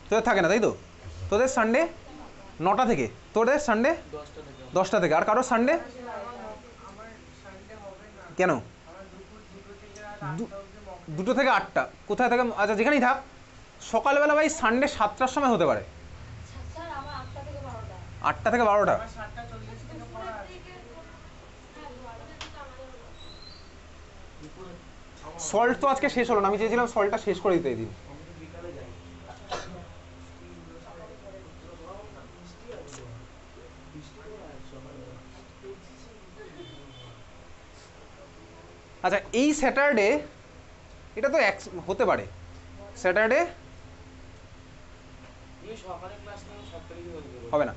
তোদের থাকে না তাই তো? তোদের সানডে 9টা থেকে, তোদের সানডে 10টা থেকে, আর কারোর সানডে কেন? 2টো থেকে 8টা, কোথায় থাকে? আচ্ছা যেখানেই থাক, সকালবেলা ভাই সানডে 7টার সময় হতে পারে। 8টা থেকে 12টা। সল্ট তো আজকে শেষ হলো না, আমি চেয়েছিলাম সল্টটা শেষ করে দিতে এই দিন। আচ্ছা এই স্যাটারডে, এটা তো হতে পারে স্যাটারডে হবে না।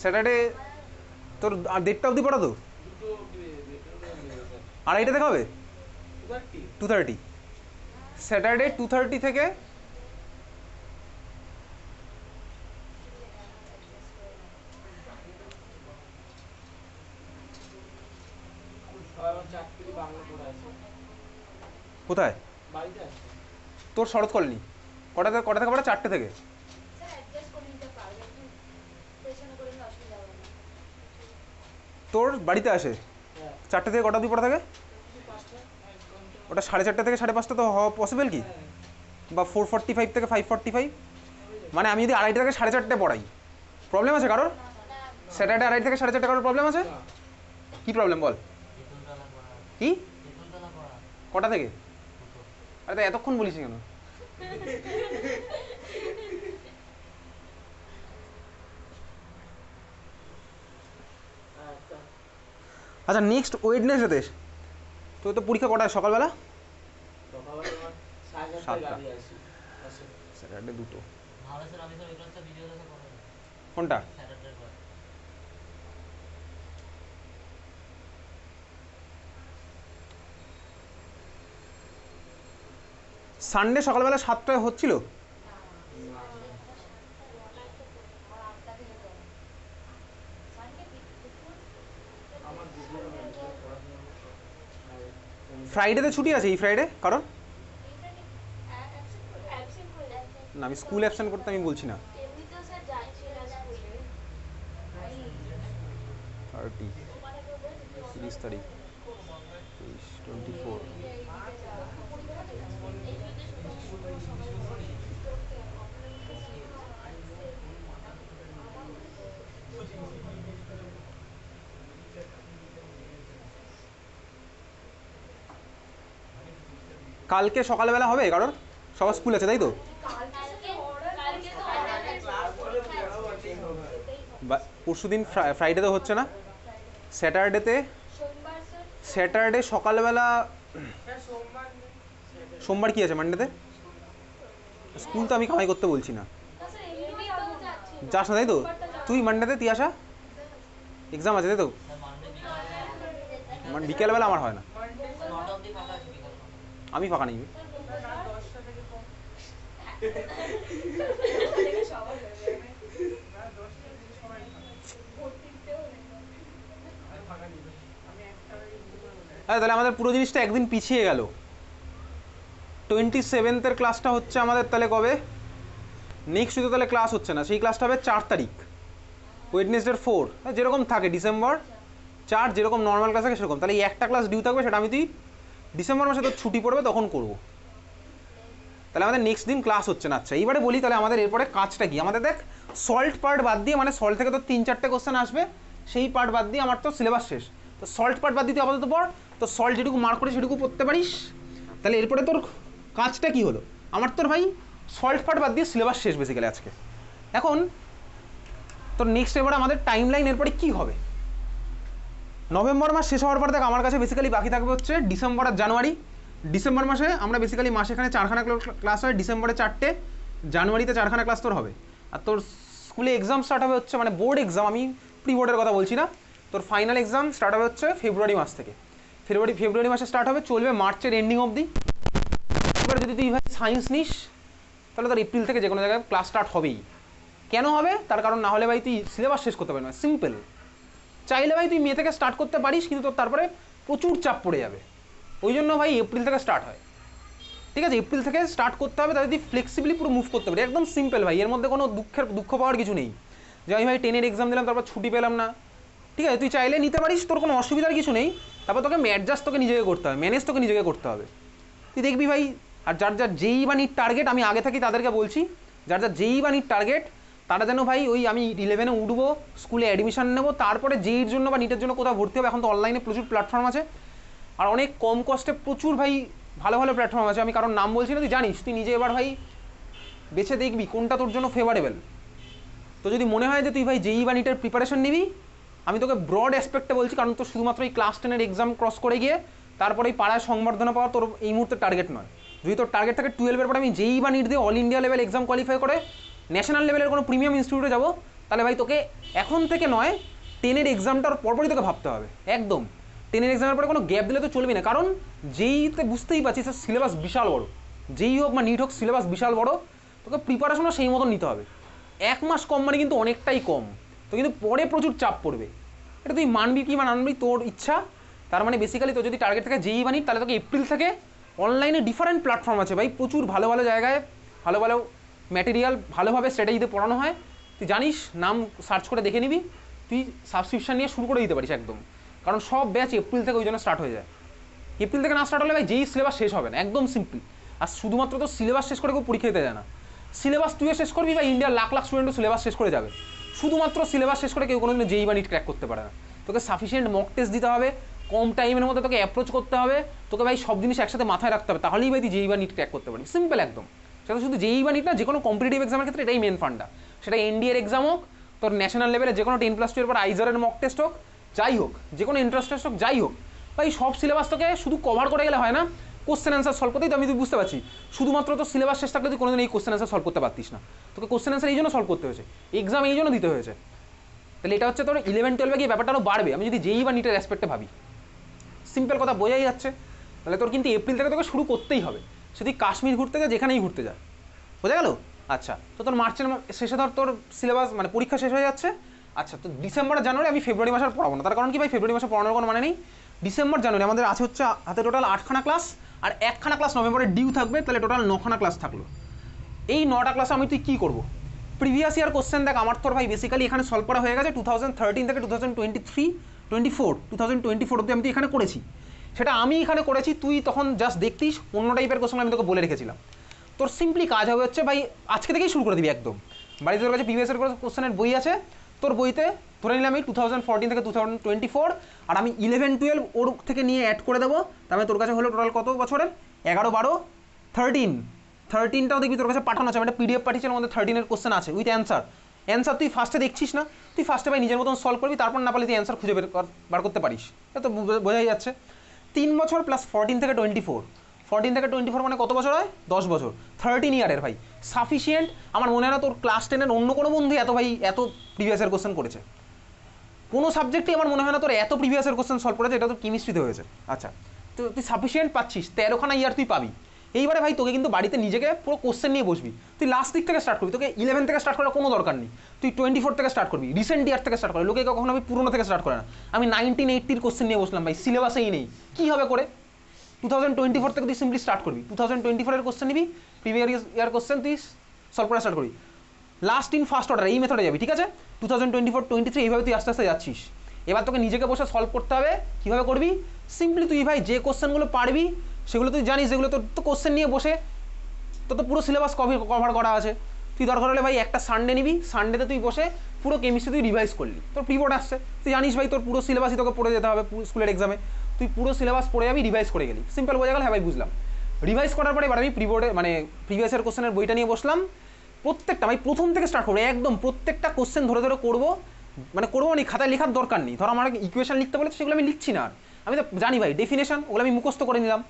স্যাটারডে তোর 1:30 অবধি পড়া তো? 2:30 থেকে হবে 2:30। স্যাটারডে 2:30 থেকে কোথায়? তোর শরৎ কলোনি কটা থেকে পড়া? 4টে থেকে। তোর বাড়িতে আসে 4টে থেকে কটা অবধি পড়া থাকে? ওটা 4:30 থেকে 5:30 তো হওয়া পসিবল কি? বা 4:45 থেকে 5:45? মানে আমি যদি 2:30 থেকে 4:30 পড়াই, প্রবলেম আছে কারোর? স্যাটারডে 2:30 থেকে 4:30 কারোর প্রবলেম আছে? কি প্রবলেম বল? কি কটা থেকে? আরে তো এতক্ষণ বলিস কেন? আচ্ছা নেক্সট ওয়েডনেসডে তো তো পরীক্ষা কটায়? সকালবেলা 7টা, স্যাটারডে 2টো। কোনটা? সানডে সকালবেলা 7টায় হচ্ছিল? ফ্রাইডেতে ছুটি আছে এই ফ্রাইডে কারণ? না আমি স্কুল অ্যাবসেন্ট করতে আমি বলছি না। 30 তারিখ 24। কালকে সকালবেলা হবে কারণ সবার স্কুল আছে তাই তো? পরশুদিন ফ্রাইডেতে হচ্ছে না? স্যাটারডে সকালবেলা। সোমবার কি আছে? মানডেতে স্কুল তো আমি কামাই করতে বলছি না, যাস না তাই তো? তুই মানডেতে তুই আসা, এক্সাম আছে তাই তো? মানে বিকেলবেলা আমার হয় না, আমি ফাঁকা নেই। আচ্ছা তাহলে আমাদের পুরো জিনিসটা একদিন পিছিয়ে গেল। 27 ক্লাসটা হচ্ছে আমাদের তাহলে কবে? নেক্সট উইকে তাহলে ক্লাস হচ্ছে না, সেই ক্লাসটা হবে 4 তারিখ, ওয়েডনেসডে 4। যেরকম থাকে ডিসেম্বর 4 যেরকম নর্মাল ক্লাস থাকে সেরকম। তাহলে এই একটা ক্লাস ডিউ থাকবে, সেটা আমি তুই ডিসেম্বর মাসে তোর ছুটি পড়বে তখন করবো। তাহলে আমাদের নেক্সট দিন ক্লাস হচ্ছে না। আচ্ছা এইবারে বলি তাহলে আমাদের এরপরে কাজটা কি। আমাদের দেখ সল্ট পার্ট বাদ দিয়ে, মানে সল্ট থেকে তো 3-4টে কোশ্চেন আসবে, সেই পার্ট বাদ দিয়ে আমার তো সিলেবাস শেষ। তো সল্ট পার্ট বাদ দিতে আপাতত পড়, তো সল্ট যেটুকু মার্ক করে সেটুকু পড়তে পারিস। তাহলে এরপরে তোর কাজটা কি হলো? আমার তোর ভাই সল্ট পার্ট বাদ দিয়ে সিলেবাস শেষ বেসিক্যালি আজকে। এখন তোর নেক্সট এবারে আমাদের টাইম লাইন এরপরে কী হবে? নভেম্বর মাস শেষ হওয়ার পর দেখ আমার কাছে বেসিক্যালি বাকি থাকবে হচ্ছে ডিসেম্বর আর জানুয়ারি। ডিসেম্বর মাসে আমরা বেসিক্যালি মাসে এখানে 4খানা ক্লাস হয়, ডিসেম্বরে 4টে, জানুয়ারিতে 4খানা ক্লাস তোর হবে। আর তোর স্কুলে এক্সাম স্টার্ট হবে হচ্ছে, মানে বোর্ড এক্সাম, আমি প্রি বোর্ডের কথা বলছি না, তোর ফাইনাল এক্সাম স্টার্ট হবে হচ্ছে ফেব্রুয়ারি মাস থেকে। ফেব্রুয়ারি মাসে স্টার্ট হবে, চলবে মার্চের এন্ডিং অবধি। এবার যদি তুই ভাই সায়েন্স নিস তাহলে তোর এপ্রিল থেকে যে কোনো জায়গায় ক্লাস স্টার্ট হবেই। কেন হবে? তার কারণ না হলে ভাই তুই সিলেবাস শেষ করতে পারবি না, সিম্পল। চাইলে ভাই তুই মে থেকে স্টার্ট করতে পারিস, কিন্তু তোর তারপরে প্রচুর চাপ পড়ে যাবে। ওই জন্য ভাই এপ্রিল থেকে স্টার্ট হয়। ঠিক আছে, এপ্রিল থেকে স্টার্ট করতে হবে, তাদের ফ্লেক্সিবলি পুরো মুভ করতে পারে, একদম সিম্পল ভাই, এর মধ্যে কোনো দুঃখ পাওয়ার কিছু নেই যে আমি ভাই 10-এর এক্সাম দিলাম তারপর ছুটি পেলাম না। ঠিক আছে, তুই চাইলে নিতে পারিস, তোর কোনো অসুবিধার কিছু নেই, তারপর তোকে অ্যাডজাস্ট তোকে নিজেকে করতে হবে, ম্যানেজ তোকে নিজেকে করতে হবে। তুই দেখবি ভাই, আর যার যার যেই বা নিট টার্গেট, আমি আগে থাকি তাদেরকে বলছি, যার যার যেই বা নিট টার্গেট তারা যেন ভাই ওই আমি 11-এ উঠবো, স্কুলে অ্যাডমিশন নেবো, তারপরে যেইর জন্য বা নিটের জন্য কোথাও ভর্তি হবে, এখন তো অনলাইনে প্রচুর প্ল্যাটফর্ম আছে, আর অনেক কম কস্টে প্রচুর ভাই ভালো ভালো প্ল্যাটফর্ম আছে, আমি কারণ নাম বলছি না, তুই জানিস, তুই নিজে এবার ভাই বেছে দেখবি কোনটা তোর জন্য ফেভারেবল। তো যদি মনে হয় যে তুই ভাই যেই বা নিটের প্রিপারেশন নিবি, আমি তোকে ব্রড অ্যাসপেক্টে বলছি, কারণ তোর শুধুমাত্র এই ক্লাস 10-এর এক্সাম ক্রস করে গিয়ে তারপরে এই পাড়ায় সংবর্ধনা পাওয়া তোর এই মুহূর্তে টার্গেট নয়। যদি তোর টার্গেট থাকে 12-এর পরে আমি যেই বা নিট দিয়ে all India level exam qualify করে ন্যাশনাল লেভেলের কোনো প্রিমিয়াম ইনস্টিটিউটে যাবো, তাহলে ভাই তোকে এখন থেকে নয় 10-এর এক্সামটার পরপরই তোকে ভাবতে হবে একদম। 10-এর এক্সামের পরে কোনো গ্যাপ দিলে তো চলবে না, কারণ যেইতে বুঝতেই পারছিস সিলেবাস বিশাল বড়, যেই হোক বা নিট হোক সিলেবাস বিশাল বড়, তোকে প্রিপারেশনও সেই মতন নিতে হবে। 1 মাস কম মানে কিন্তু অনেকটাই কম, তো কিন্তু পরে প্রচুর চাপ পড়বে, এটা তুই মানবি কি মানবি তোর ইচ্ছা। তার মানে বেসিক্যালি তোর যদি টার্গেট থাকে যেই বানি, তাহলে তোকে এপ্রিল থেকে অনলাইনে ডিফারেন্ট প্ল্যাটফর্ম আছে ভাই, প্রচুর ভালো ভালো জায়গায় ভালো ভালো ম্যাটেরিয়াল ভালোভাবে স্ট্র্যাটেজিতে পড়ানো হয়, তুই জানিস, নাম সার্চ করে দেখে নিবি, তুই সাবস্ক্রিপশন নিয়ে শুরু করে দিতে পারিস একদম, কারণ সব ব্যাচ এপ্রিল থেকে ওই জন্য স্টার্ট হয়ে যায়। এপ্রিল থেকে না স্টার্ট হলে ভাই যেই সিলেবাস শেষ হবে না, একদম সিম্পল। আর শুধুমাত্র তো সিলেবাস শেষ করে কেউ পরীক্ষা দিতে যায় না, সিলেবাস তুইও শেষ করবি বা ইন্ডিয়ার লাখ লাখ স্টুডেন্টও সিলেবাস শেষ করে যাবে, শুধুমাত্র সিলেবাস শেষ করে কেউ কোনোদিন যেই বা নিট ক্র্যাক করতে পারে না। তোকে সাফিসিয়েন্ট মক টেস্ট দিতে হবে, কম টাইমের মধ্যে তোকে অ্যাপ্রোচ করতে হবে, তোকে ভাই সব জিনিস একসাথে মাথায় রাখতে হবে, তাহলেই ভাই তুই যেই বা নিট ক্র্যাক করতে পারবি, সিম্পল একদম। সেটা শুধু যেই বা নিট না, যে কোনো কম্পিটিটিভ এক্সামের ক্ষেত্রে এটাই মেন ফান্ডা, সেটা এনডিএর এক্সাম হোক, তোর ন্যাশনাল লেভেলে যে কোনো 10+2 পর আইজারের মক টেস্ট হোক, যাই হোক, যে কোনো এন্ট্রান্স টেস্ট হোক, যাই হোক ভাই, সব সিলেবাস তোকে শুধু কভার করে গেলে হয় না, কোশ্চেন অ্যান্সার সলভ করতেই তো আমি তুই বুঝতে পারছি, শুধুমাত্র তো সিলেবাস শেষ থাকলে তুই কোনোদিন এই কোশ্চেন অ্যান্সার সলভ করতে পারতিস না, তোকে কোশ্চেন অ্যান্সার এই জন্য সলভ করতে হয়েছে, এক্সাম এই জন্য দিতে হয়েছে। তাহলে এটা হচ্ছে তোর 11-12 গিয়ে ব্যাপারটা আরও বাড়বে, আমি যদি যেই বা নিটের অ্যাসপেক্টে ভাবি, সিম্পল কথা বোঝাই যাচ্ছে। তাহলে তোর কিন্তু এপ্রিল থেকে তোকে শুরু করতেই হবে, সে তুই কাশ্মীর ঘুরতে যা, যেখানেই ঘুরতে যা, বোঝা গেল? আচ্ছা, তো তোর মার্চের শেষে ধর তোর সিলেবাস মানে পরীক্ষা শেষ হয়ে যাচ্ছে, আচ্ছা, তো ডিসেম্বর জানুয়ারি আমি ফেব্রুয়ারি মাসে পড়াবো না, তার কারণ কি ভাই, ফেব্রুয়ারি মাসে পড়ানোর কোনো মানে নেই, ডিসেম্বর জানুয়ারি আমাদের আছে হচ্ছে হাতে টোটাল 8খানা ক্লাস, আর 1খানা ক্লাস নভেম্বরে ডিউ থাকবে, তাহলে টোটাল 9খানা ক্লাস থাকলো। এই 9টা ক্লাসে আমি তুই কী করবো, প্রিভিয়াস ইয়ার কোশ্চেন দেখ, আমার তোর ভাই বেসিক্যালি এখানে সলভ করা হয়ে গেছে 2013 থেকে 2023-24 অব্দি আমি তো এখানে করেছি, সেটা আমি এখানে করেছি, তুই তখন জাস্ট দেখতিস, অন্য টাইপের কোশ্চেন আমি তোকে বলে রেখেছিলাম। তোর সিম্পলি কাজ হবে হচ্ছে ভাই আজকে থেকেই শুরু করে দিবি একদম, বাড়িতে তোর কাছে প্রিভিয়াস ইয়ার কোশ্চেনের বই আছে, তোর বইতে ধরে নিলাম আমি 2014 থেকে 2024, আর আমি 11-12 ওর থেকে নিয়ে অ্যাড করে দেবো, তাহলে তোর কাছে হলো টোটাল কত বছরের, 11-12-13টাও দেখবি তোর কাছে পাঠানো আছে, আমি একটা পিডিএফ পাঠিয়েছিলাম, আমাদের 13-এর কোশ্চেন আছে উইথ অ্যান্সার তুই ফার্স্টে দেখছিস না, তুই ফার্স্টে ভাই নিজের মতন সলভ করবি, তারপর না পারলে তুই অ্যান্সার খুঁজে বার করতে পারিস, এটা তো বোঝাই যাচ্ছে। 3 বছর প্লাস 14 থেকে 24 মানে কত বছর হয়, 10 বছর, 13 ইয়ারের ভাই সাফিসিয়েন্ট। আমার মনে হয় না তোর ক্লাস 10-এর অন্য কোনো বন্ধু এত প্রিভিয়াস ইয়ার কোশ্চেন করেছে, কোনো সাবজেক্টে আমার মনে হয় না তোর এত প্রিভিয়াস ইয়ার কোশ্চেন সলভ করেছে, এটা তোর কেমিস্ট্রিতে হয়েছে। আচ্ছা, তো তুই সাফিসিয়েন্ট পাচ্ছিস, 13খানা ইয়ার তুই পাবি। এইবারে ভাই তোকে কিন্তু বাড়িতে নিজেকে পুরো কোশ্চেন নিয়ে বসবি, তুই লাস্ট দিক থেকে স্টার্ট করবি, তোকে 11 থেকে স্টার্ট করার কোনো দরকার নেই, তুই 24 থেকে স্টার্ট করবি, রিসেন্ট ইয়ার থেকে স্টার্ট করবি, লোকে কখনো আমি পুরোনো থেকে স্টার্ট করে না, আমি 1980-র কোশ্চেন নিয়ে বসলাম ভাই, সিলেবাসেই নেই, কী হবে করে, 2024 থেকে তুই সিম্পলি স্টার্ট করবি, 2024-এর কোশ্চেন নিবি, প্রিভিয়াস ইয়ার কোশ্চেন তুই সলভ করা স্টার্ট করবি, লাস্ট ইন ফার্স্ট অর্ডার এই মেথডে যাবি, ঠিক আছে? 2024-23 এইভাবে তুই আস্তে আস্তে যাচ্ছিস। এবার তোকে নিজেকে বসে সলভ করতে হবে, কীভাবে করবি, সিম্পলি তুই ভাই যে কোশ্চেনগুলো পারবি সেগুলো তুই জানিস, যেগুলো তোর তো কোশ্চেন নিয়ে বসে তো পুরো সিলেবাস কভার করা আছে, তুই দরকার হলে ভাই একটা সানডে নিবি, সানডেতে তুই বসে পুরো কেমিস্ট্রি তুই রিভাইজ করলি, তোর প্রিবোর্ড আসছে, তুই জানিস ভাই তোর পুরো সিলেবাসই তোকে পড়ে যেতে হবে স্কুলের এক্সামে, তুই পুরো সিলেবাস পড়ে যাবি, রিভাইজ করে গেলি, সিম্পল বোঝা গেল, হ্যাঁ ভাই বুঝলাম। রিভাইজ করার পরে এবার আমি প্রিবোর্ডে মানে প্রিভিয়াস ইয়ার কোশ্চেনের বইটা নিয়ে বসলাম, প্রত্যেকটা ভাই প্রথম থেকে স্টার্ট করবো একদম, প্রত্যেকটা কোশ্চেন ধরে ধরে করবো, মানে করবো নি, খাতায় লেখার দরকার নেই, ধর আমার ইকুয়েশন লিখতে বলে সেগুলো আমি লিখছি না, আর আমি তো জানি ভাই ডেফিনেশন, ওগুলো আমি মুখস্থ করে নিলাম,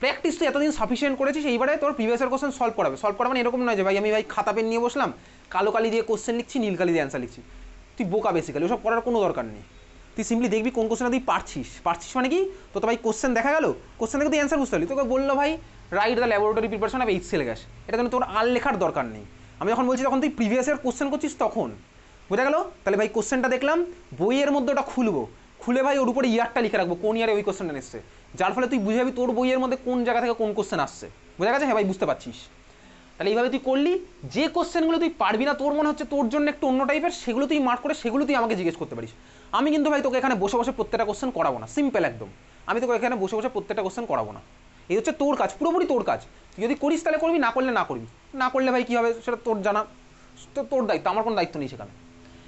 প্র্যাকটিস তুই এতদিন সাফিসিয়েন্ট করেছিস, এইবারে তোর প্রিভিয়াস ইয়ার কোশ্চেন সলভ করা মানে এরকম নয় যে ভাই আমি ভাই খাতা পেন নিয়ে বসলাম, কালো কালি দিয়ে কোশ্চেন লিখছি, নীল কালি দিয়ে অ্যান্সার লিখছি, তুই বোকা বেসিক্যালি, ওসব করার কোনো দরকার নেই, তুই সিম্পলি দেখবি কোন কোশ্চেনে তুই পারছিস মানে কি, তো ভাই কোশ্চেন দেখা গেল, কোশ্চেন থেকে তুই অ্যান্সার বুঝতে পারলি, তোকে বললো ভাই write the laboratory preparation of HCl gas, এটা কিন্তু তোর আর লেখার দরকার নেই, আমি যখন বলছি তখন তুই প্রিভিয়াস ইয়ার কোশ্চেন করছিস তখন, বোঝা গেল? তাহলে ভাই কোশ্চেনটা দেখলাম, বইয়ের মধ্যে ওটা খুলে ভাই ওর উপরে ইয়ারটা লিখে রাখবো, কোন ইয়ারে ওই কোশ্চেনটা এসছে, যার ফলে তুই বুঝে যাবি তোর বইয়ের মধ্যে কোন জায়গা থেকে কোন কোশ্চেন আসছে, বোঝা গেছে? হ্যাঁ ভাই বুঝতে পারছিস। তাহলে এইভাবে তুই করলি, যে কোশ্চেনগুলো তুই পারবি না, তোর মনে হচ্ছে তোর জন্য একটু অন্য টাইপের, সেগুলো তুই মার্ক করে সেগুলো তুই আমাকে জিজ্ঞেস করতে পারিস। আমি কিন্তু ভাই তোকে এখানে বসে বসে প্রত্যেকটা কোশ্চেন করাবো না, সিম্পল একদম। আমি তোকে এখানে বসে বসে প্রত্যেকটা কোশ্চেন করাবো না। এই হচ্ছে তোর কাজ, পুরোপুরি তোর কাজ। তুই যদি করিস তাহলে করবি, না করলে না করবি। না করলে ভাই কী হবে সেটা তোর জানা, তোর দায়িত্ব, আমার কোনো দায়িত্ব নেই সেখানে।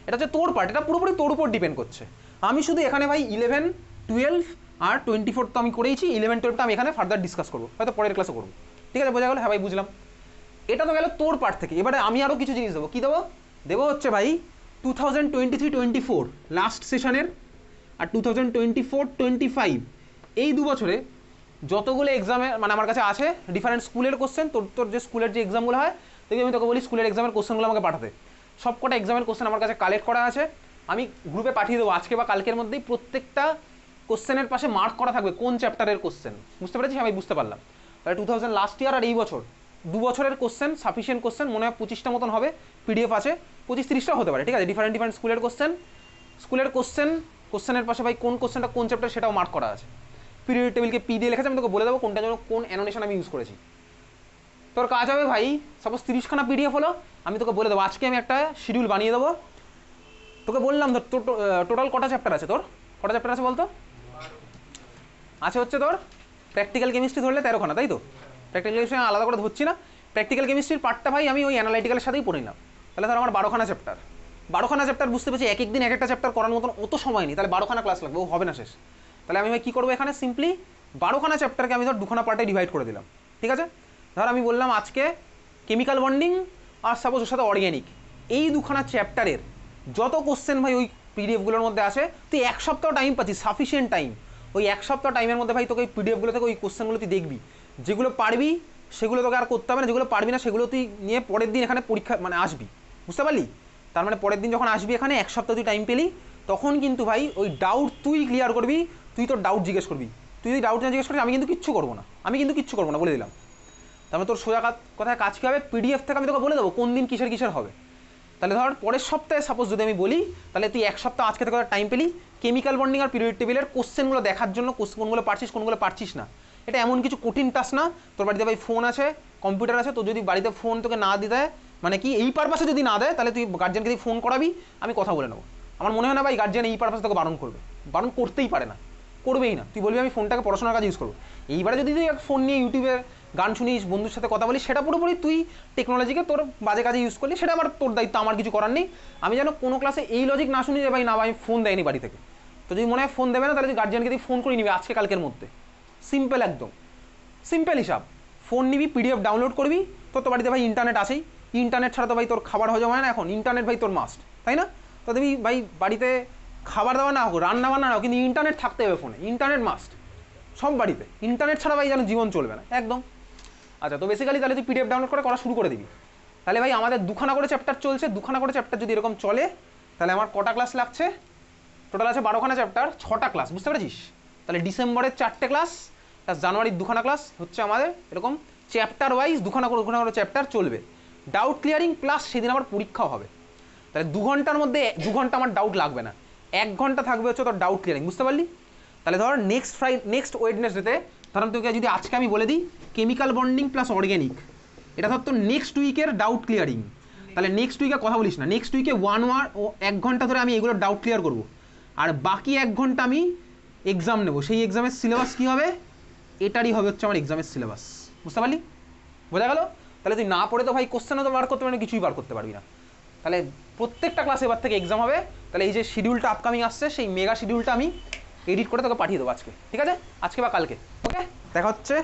এটা হচ্ছে তোর পার্ট, এটা পুরোপুরি তোর উপর ডিপেন্ড করছে। আমি শুধু এখানে ভাই 11, 12 আর 24 তো আমি করেইছি, 11, 12টা আমি এখানে ফার্দার ডিসকাস করবো, হয়তো পরের ক্লাসে করবো। ঠিক আছে, বোঝা গেল? হ্যাঁ ভাই বুঝলাম। এটা তো গেল তোর পার্ট থেকে। এবারে আমি আরও কিছু জিনিস দেবো। কী দেবো? দেবো হচ্ছে ভাই 2023-24 লাস্ট সেশনের আর 2024-25 এই 2 বছরে যতগুলো এক্সামে মানে আমার কাছে আছে ডিফারেন্ট স্কুলের কোশ্চেন, তোর যে স্কুলের যে এক্সামগুলো হয়, দেখবি আমি তোকে বলি স্কুলের এক্সামের কোশ্চেনগুলো আমাকে পাঠাতে। সব কটা এক্সামের কোশ্চেন আমার কাছে কালেক্ট করা আছে, আমি গ্রুপে পাঠিয়ে দেবো আজকে বা কালকের মধ্যেই। প্রত্যেকটা কোশ্চেনের পাশে মার্ক করা থাকবে কোন চ্যাপ্টারের কোশ্চেন। বুঝতে পেরেছিস? আমি বুঝতে পারলাম। তাহলে 2000 লাস্ট ইয়ার আর এই বছর 2 বছরের কোশ্চেন সাফিসিয়েন্ট কোশ্চেন মনে হয় 25টা মতন হবে, পিডিএফ আছে 25-30টা হতে পারে। ঠিক আছে, ডিফারেন্ট ডিফারেন্ট স্কুলের কোশ্চেনের পাশে ভাই কোন কোশ্চেনটা কোন চ্যাপ্টার সেটাও মার্ক করা আছে। পিরিয়ড টেবিলকে পি দিয়ে লেখা আছে, আমি তোকে বলে দেবো কোনটার জন্য কোন অ্যানোনেশন আমি ইউজ করেছি। তোর কাজ হবে ভাই, সাপোজ 30খানা পিডিএফ হলো, আমি তোকে বলে দেবো আজকে আমি একটা শিডিউল বানিয়ে দেবো। তোকে বললাম ধর তোর টোটাল কটা চ্যাপ্টার আছে, তোর কটা চ্যাপ্টার আছে বলতো? আছে হচ্ছে তোর প্র্যাকটিক্যাল কেমিস্ট্রি ধরলে 13খানা, তাই তো? প্র্যাকটিক্যাল কেমিস্ট্রি আলাদা করে ধরছি না। প্র্যাকটিক্যাল কেমিস্ট্রির পার্টটা ভাই আমি ওই অ্যানালাইটিক্যালের সাথেই পড়ে নিলাম। তাহলে ধর আমার 12খানা চ্যাপ্টার। 12খানা চ্যাপ্টার বুঝতে পারছি, এক একদিন এক একটা চ্যাপ্টার করার মতন অত সময় নেই, তাহলে 12খানা ক্লাস লাগবে, ও হবে না শেষ। তাহলে আমি ভাই কী করবো এখানে, সিম্পলি 12খানা চ্যাপ্টারকে আমি ধর 2খানা পার্টে ডিভাইড করে দিলাম। ঠিক আছে, ধর আমি বললাম আজকে কেমিক্যাল বন্ডিং আর সাপোজ ওর সাথে অর্গ্যানিক, এই 2খানা চ্যাপ্টারের যত কোশ্চেন ভাই ওই পিডিএফগুলোর মধ্যে আছে, তুই 1 সপ্তাহ টাইম পাচ্ছিস, সাফিসিয়েন্ট টাইম। ওই 1 সপ্তাহ টাইমের মধ্যে ভাই তোকে ওই পিডিএফগুলো থেকে ওই কোশ্চেনগুলো তুই দেখবি, যেগুলো পারবি সেগুলো তোকে আর করতে হবে না, যেগুলো পারবি না সেগুলো তুই নিয়ে পরের দিন এখানে পরীক্ষা মানে আসবি। বুঝতে পারলি? তার মানে পরের দিন যখন আসবি এখানে 1 সপ্তাহ তুই টাইম পেলি, তখন কিন্তু ভাই ওই ডাউট তুই ক্লিয়ার করবি, তুই তোর ডাউট জিজ্ঞেস করবি। তুই যদি ডাউট না জিজ্ঞেস করিস আমি কিন্তু কিচ্ছু করবো না, বলে দিলাম। তারপরে তোর সোজা কথায় কাজ কী হবে, পিডিএফ থেকে আমি তোকে বলে দেবো কোন দিন কিসের হবে। তাহলে ধর পরের সপ্তাহে সাপোজ যদি আমি বলি, তাহলে তুই 1 সপ্তাহ আজকে থেকে টাইম পেলি কেমিক্যাল বন্ডিং আর পিরিয়ড টেবিলের কোশ্চেনগুলো দেখার জন্য, কোনগুলো পারছিস না। এটা এমন কিছু কঠিন টাস্ক না। তোর বাড়িতে ভাই ফোন আছে, কম্পিউটার আছে, তো যদি বাড়িতে ফোন তোকে না দিয়ে দেয়, মানে কি এই পারপাসে যদি না দেয়, তাহলে তুই গার্জিয়ানকে দিয়ে ফোন করাবি, আমি কথা বলে নেবো। আমার মনে হয় না ভাই গার্জিয়ান এই পারপাসে তোকে বারণ করবে, বারণ করতেই পারে না, করবেই না। তুই বলবি আমি ফোনটাকে পড়াশোনার কাজে ইউজ করবো। এইবারে যদি তুই ফোন নিয়ে ইউটিউবে গান শুনিস, বন্ধুর সাথে কথা বলিস, সেটা পুরোপুরি তুই টেকনোলজিকে তোর বাজে কাজে ইউজ করলি, সেটা আমার তোর দায়িত্ব, আমার কিছু করার নেই। আমি যেন কোনো ক্লাসে এই লজিক না শুনি যে ভাই না ভাই ফোন দেয়নি বাড়ি থেকে। তো যদি মনে হয় ফোন দেবে না, তাহলে তুই গার্জিয়ানকে দিয়ে ফোন করে নিবি আজকে কালকের মধ্যে। সিম্পল, একদম সিম্পল হিসাব। ফোন নিবি, পিডিএফ ডাউনলোড করবি, তোর তো বাড়িতে ভাই ইন্টারনেট আছেই, ইন্টারনেট ছাড়া তো ভাই তোর খাবার হজম হয় না এখন, ইন্টারনেট ভাই তোর মাস্ট, তাই না? তো দেখবি ভাই বাড়িতে খাবার দাবার না হোক, রান্না বান্না না হোক, কিন্তু ইন্টারনেট থাকতে হবে ফোনে, ইন্টারনেট মাস্ট সব বাড়িতে। ইন্টারনেট ছাড়া ভাই যেন জীবন চলবে না একদম। আচ্ছা, তো বেসিক্যালি তাহলে তুই পিডিএফ ডাউনলোড করা শুরু করে দিবি। তাহলে ভাই আমাদের 2খানা করে চ্যাপ্টার চলছে, 2খানা করে চ্যাপ্টার যদি এরকম চলে, তাহলে আমার কটা ক্লাস লাগছে? টোটাল আছে 12খানা চ্যাপ্টার, 6টা ক্লাস। বুঝতে পেরেছিস? তাহলে ডিসেম্বরের 4টে ক্লাস প্লাস জানুয়ারির 2খানা ক্লাস হচ্ছে আমাদের এরকম চ্যাপ্টার ওয়াইজ 2খানা করে চ্যাপ্টার চলবে। ডাউট ক্লিয়ারিং প্লাস সেদিন আমার পরীক্ষাও হবে। তাহলে 2 ঘন্টার মধ্যে 2 ঘন্টা আমার ডাউট লাগবে না, 1 ঘন্টা থাকবে হচ্ছে তোর ডাউট ক্লিয়ারিং। বুঝতে পারলি? তাহলে ধর নেক্সট ওয়েডনেসডেতে, ধরুন তোকে যদি আজকে আমি বলে দিই কেমিক্যাল বন্ডিং প্লাস অর্গ্যানিক, এটা ধর তোর নেক্সট উইকের ডাউট ক্লিয়ারিং। তাহলে নেক্সট উইকে কথা বলিস না, নেক্সট উইকে 1 ঘন্টা ধরে আমি এগুলো ডাউট ক্লিয়ার করবো, আর বাকি 1 ঘন্টা আমি এক্সাম নেবো। সেই এক্সামের সিলেবাস কী হবে? এটারই হবে হচ্ছে আমার এক্সামের সিলেবাস। বুঝতে পারলি? বোঝা গেল? তাহলে তুই না পড়ে তো ভাই কোশ্চেনও তো বার করতে পারবি না, কিছুই বার করতে পারবি না। তাহলে প্রত্যেকটা ক্লাসে এবার থেকে এক্সাম হবে। তাহলে এই যে শিডিউলটা আপকামিং আসছে, সেই মেগা শিডিউলটা আমি এডিট করে তোকে পাঠিয়ে দেবো আজকে, ঠিক আছে? আজকে বা কালকে। ওকে, দেখা হচ্ছে।